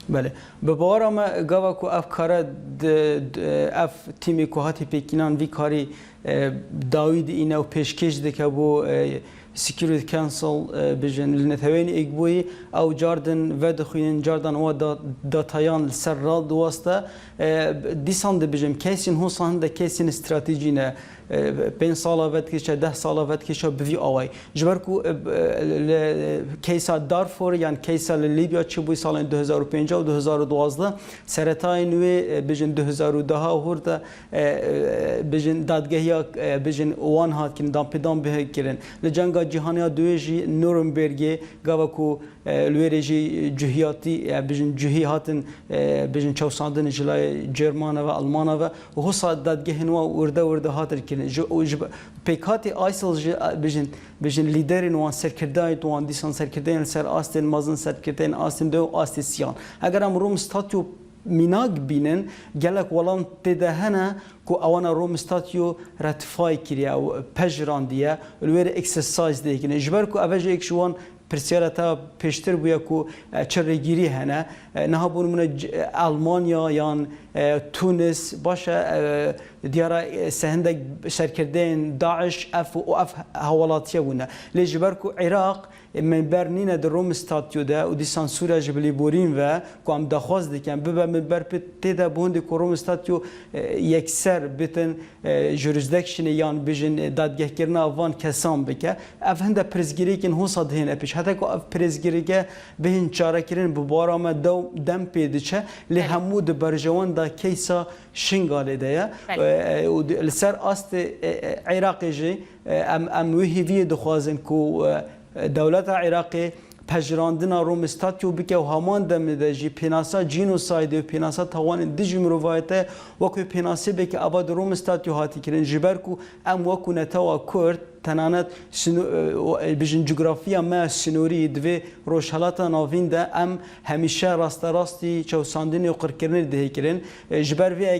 بله به باور ما گاوا کو اف کار اف تیمی کو هاتی پکینان وی کاری داوید اینا و پیشکش دکه بو سکیوریتی کانسل بجن لنتوین اگبوی او جاردن و دخوین جاردن و داتایان سر را دواسته دیسان ده بجم کیسین هوسان ده کیسین استراتژی نه 5 سال وقت کشه 10 سال وقت کشه بوی آوای جبر کو کیسا دارفور یعنی کیسا لیبیا چه بوی سال 2005 و 2012 سرطای نوی بجن 2010 هورد بجن دادگاهی بجن وان هات کن دام پیدام به کردن لجنگا جهانی دویجی نورنبرگ گاوا کو لویرجی جهیاتی بجن جهیاتن بجن چوساندن جلای جرمان و آلمان و هوسا دادگاه نوا ورده هاتر کردن پیکاتی آیسل بجن لیدرین وان سرکردای وان دیسان سرکردین سر آستین مازن سرکردین آستین دو آستیسیان اگر هم روم استاتیو میناگ بینن گلک ولان تدهنه کو اوانا روم استاتیو راتفای کریه و پجراندیه الویر اکسرسایز دیگه جبر کو اوجه اکشوان پرسیاره تا پیشتر بویا کو چرگیری هنه نه بون من آلمانیا یا تونس باشه دیاره سهنده سرکردن داعش اف حوالاتیه بونه لیجبر کو عراق من برنینه در روم استاتیو ده و دیسان سوره جبلی بورین و کو هم دخواست دیکن ببه من بر تیده بوندی کو روم استاتیو یکسر بتن جورزدکشن یان بجن دادگه کرنا وان کسان بکه اف هنده پرزگیری کن هوسا دهین اپیش حتی که اف پرزگیری که بهین چاره کرن ببارا دم پیده چه لی همو ده برجوان ده کیسا شنگاله ده و لسر آست عراقی جی ام ویهی دخوازن کو دولت عراقی پجراندنا روم استاتیو بکه و همان دم جی پیناسا جینوساید و پیناسا توان دیجم روایته وکو پیناسی بکه آباد روم استاتیو هاتی کرن جبر کو ام وکو نتاوا کرد تنانت بجن جغرافیا ما سنوری دوی روشهلاتا ناوین ده ام همیشه راست راستی چوساندنی و قرکرنی ده کرن جبر وی